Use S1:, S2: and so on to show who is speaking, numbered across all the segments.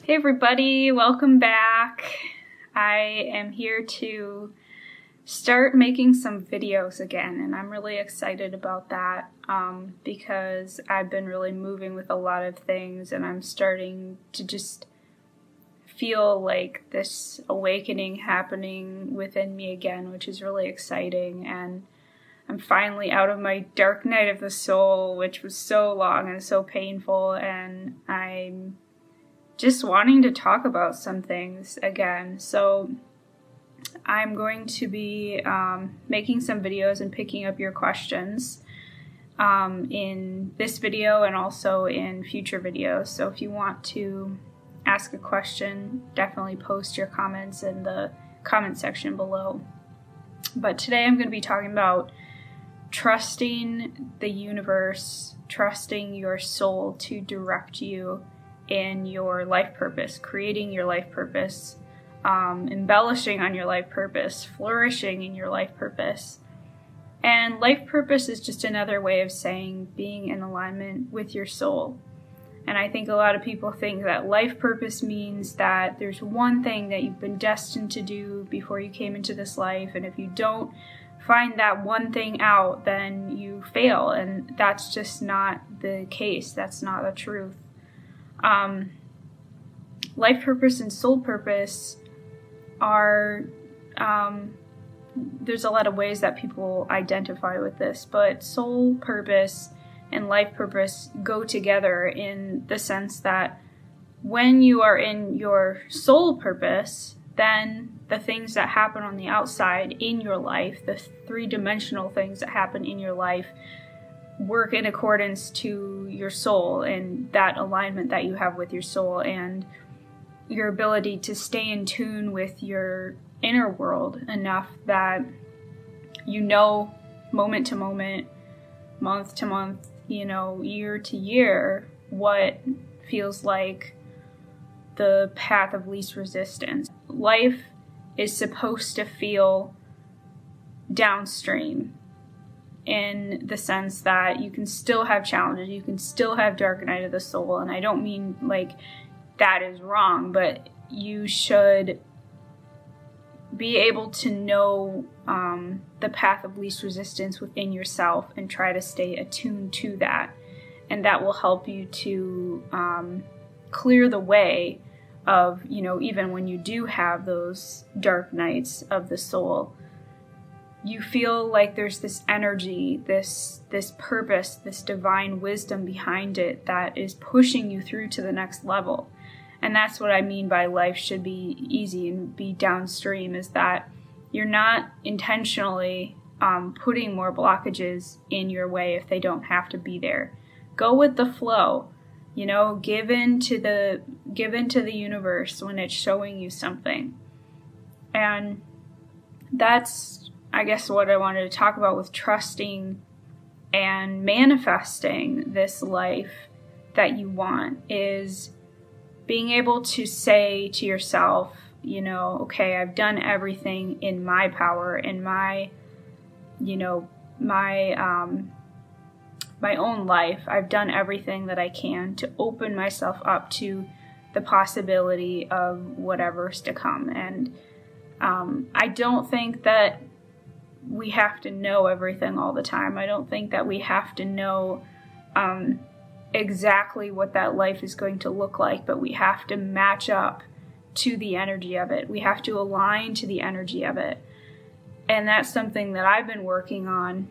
S1: Hey everybody, welcome back. I am here to start making some videos again, and I'm really excited about that because I've been really moving with a lot of things, and I'm starting to just feel like this awakening happening within me again, which is really exciting. And I'm finally out of my dark night of the soul, which was so long and so painful, and I'm just wanting to talk about some things again. So I'm going to be making some videos and picking up your questions in this video and also in future videos. So if you want to ask a question, definitely post your comments in the comment section below. But today I'm going to be talking about trusting the universe, trusting your soul to direct you in your life purpose, creating your life purpose, embellishing on your life purpose, flourishing in your life purpose. And life purpose is just another way of saying being in alignment with your soul. And I think a lot of people think that life purpose means that there's one thing that you've been destined to do before you came into this life, and if you don't find that one thing out, then you fail. And that's just not the case. That's not the truth. Life purpose and soul purpose are, there's a lot of ways that people identify with this, but soul purpose and life purpose go together in the sense that when you are in your soul purpose, then the things that happen on the outside in your life, the three-dimensional things that happen in your life, work in accordance to your soul and that alignment that you have with your soul and your ability to stay in tune with your inner world enough that you know moment to moment, month to month, year to year, what feels like the path of least resistance. Life is supposed to feel downstream, in the sense that you can still have challenges, you can still have dark night of the soul, and I don't mean like that is wrong, but you should be able to know the path of least resistance within yourself and try to stay attuned to that, and that will help you to clear the way of, even when you do have those dark nights of the soul, you feel like there's this energy, this purpose, this divine wisdom behind it that is pushing you through to the next level. And that's what I mean by life should be easy and be downstream, is that you're not intentionally putting more blockages in your way if they don't have to be there. Go with the flow, give in to the universe when it's showing you something. And that's, I guess, what I wanted to talk about with trusting and manifesting this life that you want, is being able to say to yourself, okay, I've done everything in my power, in my own life. I've done everything that I can to open myself up to the possibility of whatever's to come. And I don't think that we have to know everything all the time. I don't think that we have to know exactly what that life is going to look like, but we have to match up to the energy of it. We have to align to the energy of it. And that's something that I've been working on,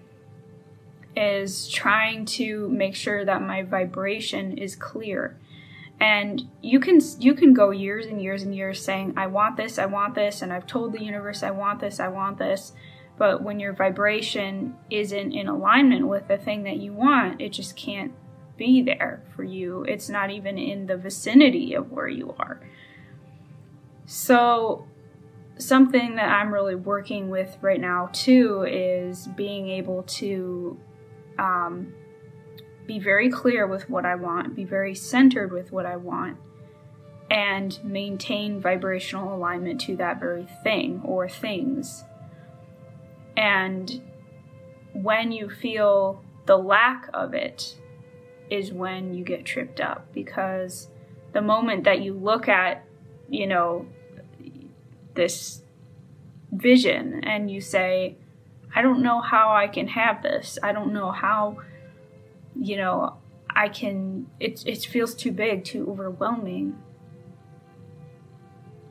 S1: is trying to make sure that my vibration is clear. And you can go years and years and years saying, I want this, and I've told the universe I want this. But when your vibration isn't in alignment with the thing that you want, it just can't be there for you. It's not even in the vicinity of where you are. So something that I'm really working with right now too is being able to be very clear with what I want, be very centered with what I want, and maintain vibrational alignment to that very thing or things. And when you feel the lack of it is when you get tripped up, because The moment that you look at, this vision and you say, I don't know how I can have this. I don't know how, I can, it feels too big, too overwhelming.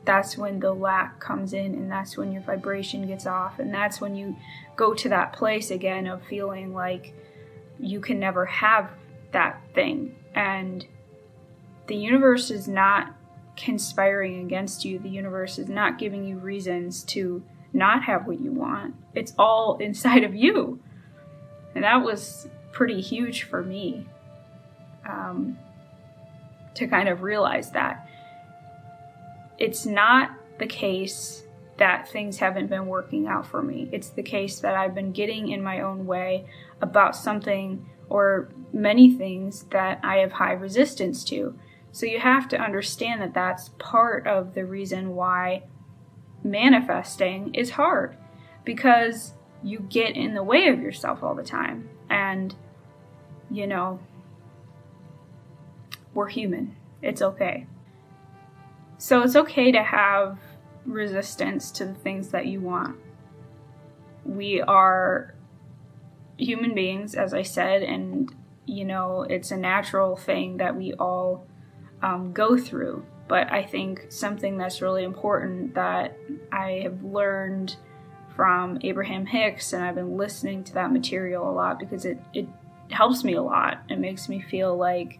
S1: That's when the lack comes in, and that's when your vibration gets off, and that's when you go to that place again of feeling like you can never have that thing. And the universe is not conspiring against you. The universe is not giving you reasons to not have what you want. It's all inside of you. And that was pretty huge for me, to kind of realize that. It's not the case that things haven't been working out for me. It's the case that I've been getting in my own way about something or many things that I have high resistance to. So you have to understand that that's part of the reason why manifesting is hard, because you get in the way of yourself all the time. And, we're human. It's okay. So it's okay to have resistance to the things that you want. We are human beings, as I said, and, it's a natural thing that we all go through. But I think something that's really important that I have learned from Abraham Hicks, and I've been listening to that material a lot because it helps me a lot. It makes me feel like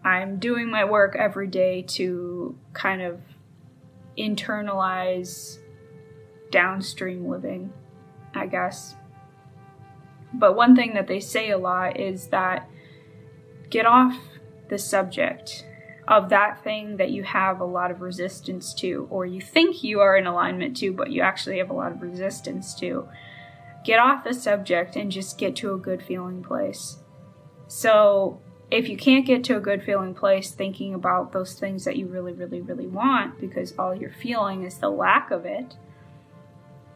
S1: I'm doing my work every day to kind of internalize downstream living, I guess. But one thing that they say a lot is that get off the subject of that thing that you have a lot of resistance to, or you think you are in alignment to, but you actually have a lot of resistance to. Get off the subject and just get to a good feeling place. So if you can't get to a good feeling place thinking about those things that you really, really, really want, because all you're feeling is the lack of it,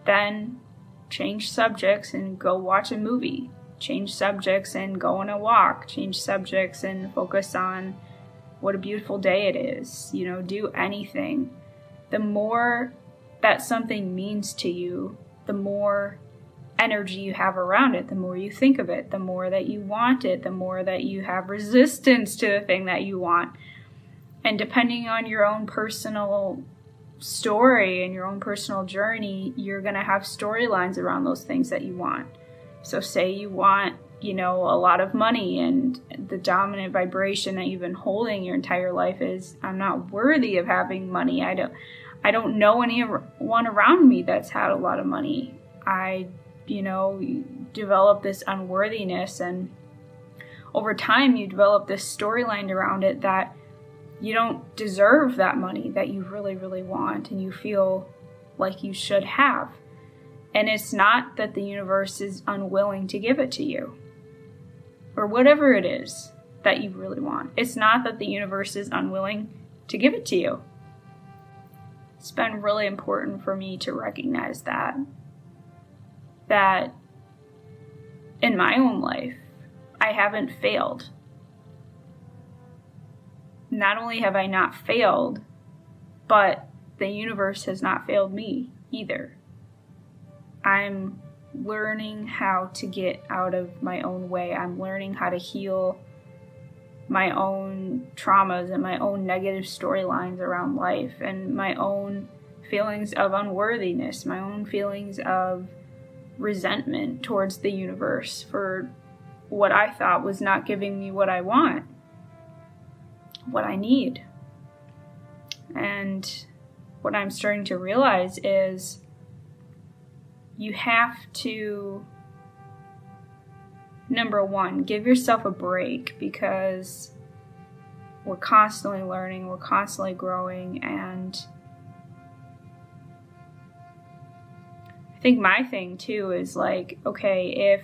S1: then change subjects and go watch a movie. Change subjects and go on a walk. Change subjects and focus on what a beautiful day it is. Do anything. The more that something means to you, the more energy you have around it, the more you think of it, the more that you want it, the more that you have resistance to the thing that you want. And depending on your own personal story and your own personal journey, you're going to have storylines around those things that you want. So say you want, a lot of money, and the dominant vibration that you've been holding your entire life is, I'm not worthy of having money. I don't know anyone around me that's had a lot of money. I develop this unworthiness, and over time you develop this storyline around it that you don't deserve that money that you really, really want and you feel like you should have. And it's not that the universe is unwilling to give it to you, or whatever it is that you really want. It's not that the universe is unwilling to give it to you. It's been really important for me to recognize that in my own life, I haven't failed. Not only have I not failed, but the universe has not failed me either. I'm learning how to get out of my own way. I'm learning how to heal my own traumas and my own negative storylines around life, and my own feelings of unworthiness, my own feelings of resentment towards the universe for what I thought was not giving me what I want, what I need. And what I'm starting to realize is you have to, number one, give yourself a break, because we're constantly learning, we're constantly growing, and I think my thing too is like, okay,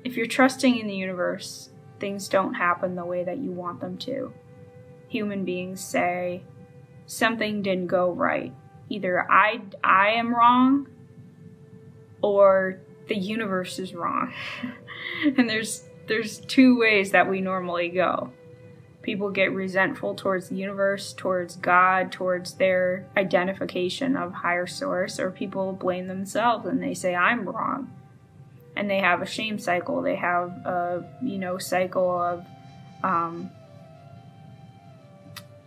S1: if you're trusting in the universe, things don't happen the way that you want them to. Human beings say something didn't go right. Either I am wrong or the universe is wrong. And there's there's two ways that we normally go. People get resentful towards the universe, towards God, towards their identification of higher source, or people blame themselves and they say, I'm wrong. And they have a shame cycle. They have a, cycle of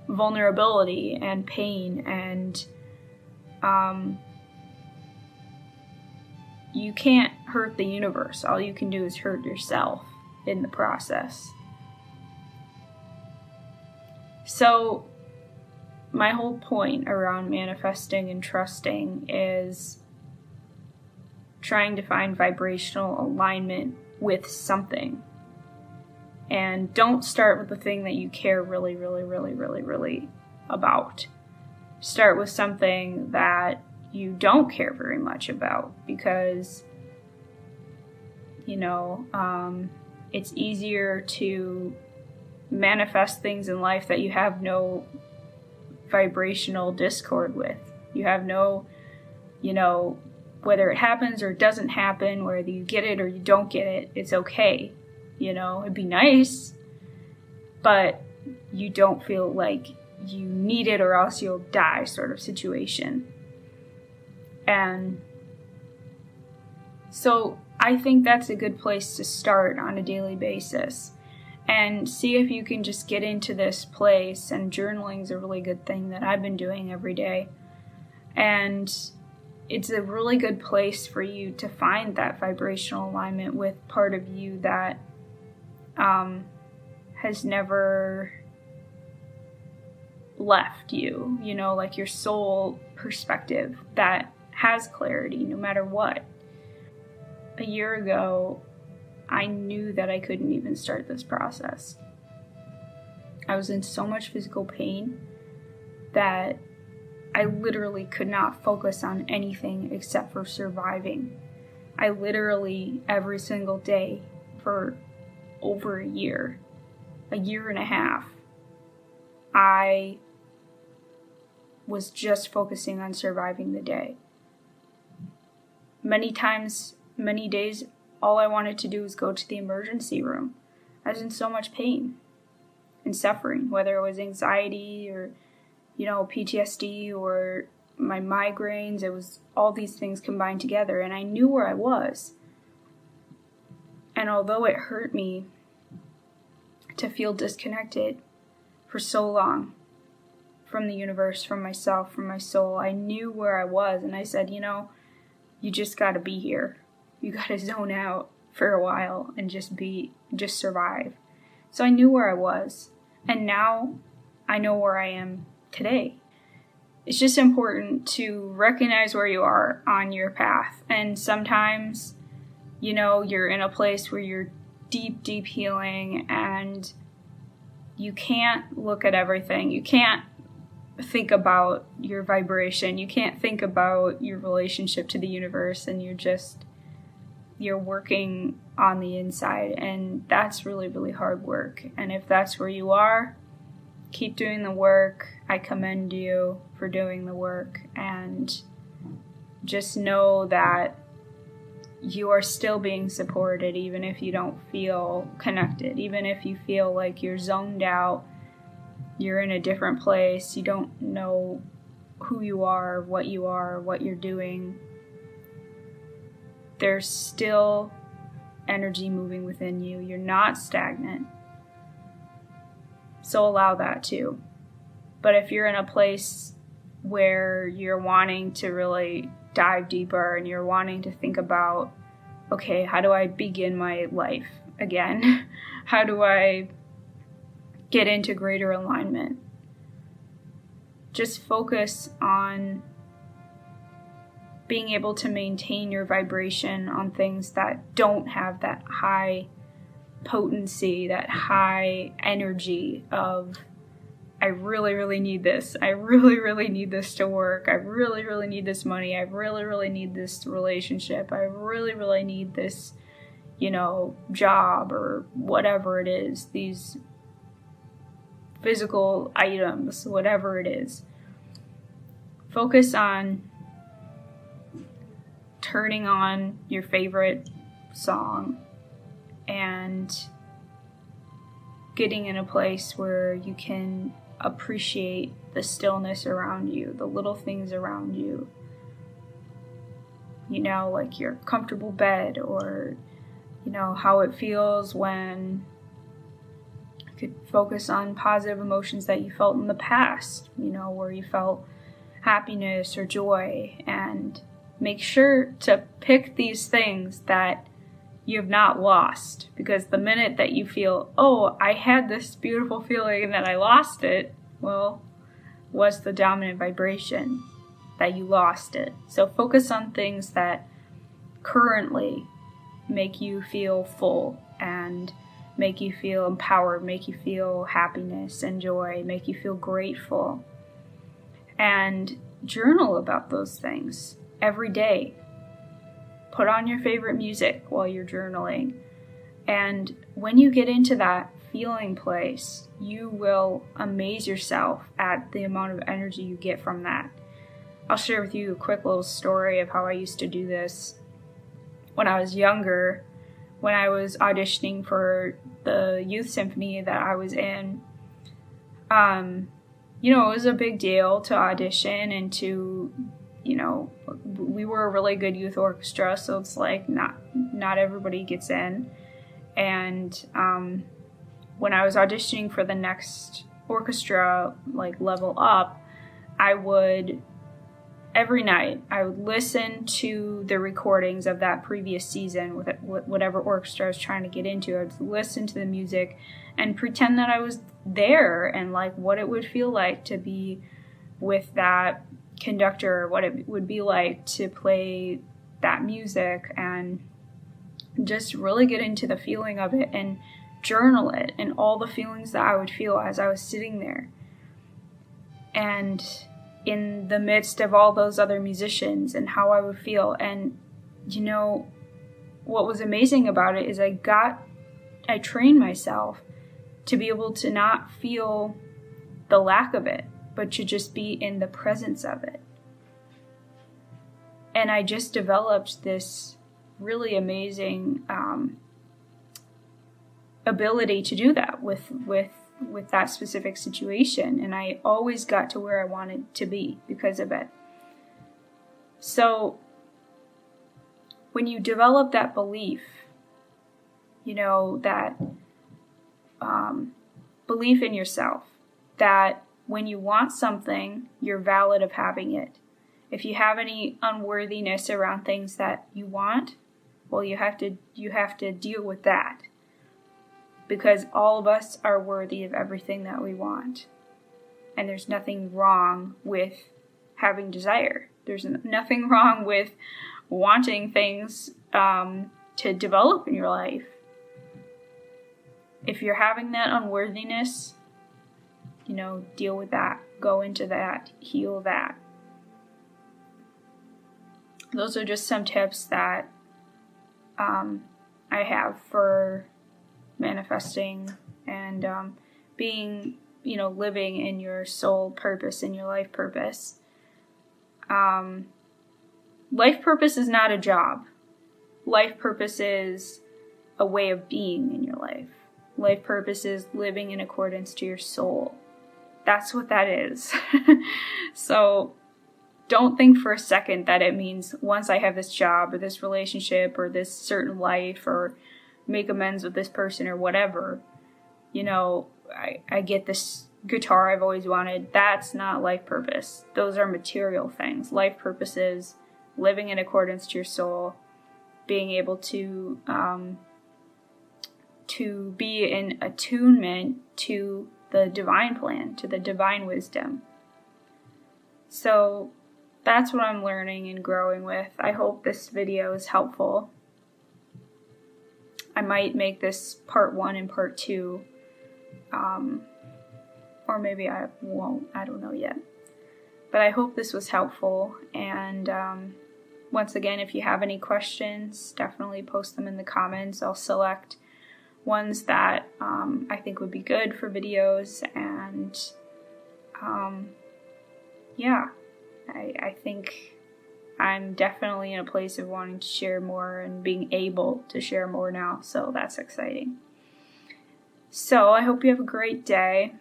S1: vulnerability and pain, and you can't hurt the universe. All you can do is hurt yourself in the process. So my whole point around manifesting and trusting is trying to find vibrational alignment with something. And don't start with the thing that you care really, really, really, really, really about. Start with something that you don't care very much about, because, it's easier to manifest things in life that you have no vibrational discord with. You have no, whether it happens or it doesn't happen, whether you get it or you don't get it, it's okay. It'd be nice, but you don't feel like you need it or else you'll die sort of situation. And so I think that's a good place to start on a daily basis. And see if you can just get into this place. And journaling's a really good thing that I've been doing every day. And it's a really good place for you to find that vibrational alignment with part of you that has never left you, like your soul perspective that has clarity no matter what. A year ago, I knew that I couldn't even start this process. I was in so much physical pain that I literally could not focus on anything except for surviving. I literally, every single day for over a year and a half, I was just focusing on surviving the day. Many times, many days, all I wanted to do was go to the emergency room. I was in so much pain and suffering, whether it was anxiety or, PTSD or my migraines. It was all these things combined together, and I knew where I was. And although it hurt me to feel disconnected for so long from the universe, from myself, from my soul, I knew where I was, and I said, you just gotta be here. You gotta zone out for a while and just survive. So I knew where I was, and now I know where I am today. It's just important to recognize where you are on your path. And sometimes, you're in a place where you're deep, deep healing, and you can't look at everything. You can't think about your vibration. You can't think about your relationship to the universe, and you're working on the inside, and that's really, really hard work. And if that's where you are, keep doing the work. I commend you for doing the work, and just know that you are still being supported, even if you don't feel connected, even if you feel like you're zoned out, you're in a different place, you don't know who you are, what you're doing. There's still energy moving within you. You're not stagnant. So allow that too. But if you're in a place where you're wanting to really dive deeper and you're wanting to think about, okay, how do I begin my life again? How do I get into greater alignment? Just focus on being able to maintain your vibration on things that don't have that high potency, that high energy of, I really, really need this. I really, really need this to work. I really, really need this money. I really, really need this relationship. I really, really need this, job or whatever it is, these physical items, whatever it is. Focus on turning on your favorite song and getting in a place where you can appreciate the stillness around you, the little things around you. You know, like your comfortable bed, or, you know, how it feels when you could focus on positive emotions that you felt in the past, you know, where you felt happiness or joy, and make sure to pick these things that you have not lost, because the minute that you feel, oh, I had this beautiful feeling and then I lost it, well, what's the dominant vibration? That you lost it. So focus on things that currently make you feel full and make you feel empowered, make you feel happiness and joy, make you feel grateful. And journal about those things every day. Put on your favorite music while you're journaling. And when you get into that feeling place, you will amaze yourself at the amount of energy you get from that. I'll share with you a quick little story of how I used to do this when I was younger, when I was auditioning for the youth symphony that I was in. You know, it was a big deal to audition and to, you know, we were a really good youth orchestra, so it's like not everybody gets in. And when I was auditioning for the next orchestra, like level up, I would every night I would listen to the recordings of that previous season with whatever orchestra I was trying to get into. I'd listen to the music and pretend that I was there, and like what it would feel like to be with that conductor, what it would be like to play that music, and just really get into the feeling of it and journal it and all the feelings that I would feel as I was sitting there. And in the midst of all those other musicians, and how I would feel. And you know, what was amazing about it is I trained myself to be able to not feel the lack of it, but to just be in the presence of it. And I just developed this really amazing ability to do that with that specific situation, and I always got to where I wanted to be because of it. So when you develop that belief, you know, that belief in yourself, that when you want something, you're valid of having it. If you have any unworthiness around things that you want, well, you have to deal with that. Because all of us are worthy of everything that we want. And there's nothing wrong with having desire. There's nothing wrong with wanting things to develop in your life. If you're having that unworthiness, you know, deal with that. Go into that. Heal that. Those are just some tips that I have for manifesting and being, you know, living in your soul purpose, in your life purpose. Life purpose is not a job. Life purpose is a way of being in your life. Life purpose is living in accordance to your soul. That's what that is. So don't think for a second that it means once I have this job or this relationship or this certain life or make amends with this person or whatever, you know, I get this guitar I've always wanted. That's not life purpose. Those are material things. Life purpose is living in accordance to your soul, being able to be in attunement to the divine plan, to the divine wisdom. So that's what I'm learning and growing with. I hope this video is helpful. I might make this part 1 and part 2, or maybe I won't, I don't know yet. But I hope this was helpful, and once again, if you have any questions, definitely post them in the comments. I'll select ones that I think would be good for videos, and yeah, I think I'm definitely in a place of wanting to share more and being able to share more now, so that's exciting. So I hope you have a great day.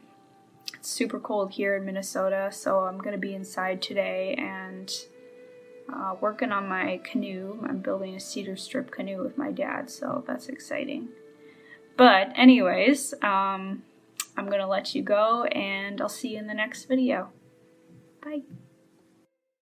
S1: It's super cold here in Minnesota, so I'm going to be inside today and working on my canoe. I'm building a cedar strip canoe with my dad, so that's exciting. But anyways, I'm going to let you go, and I'll see you in the next video. Bye.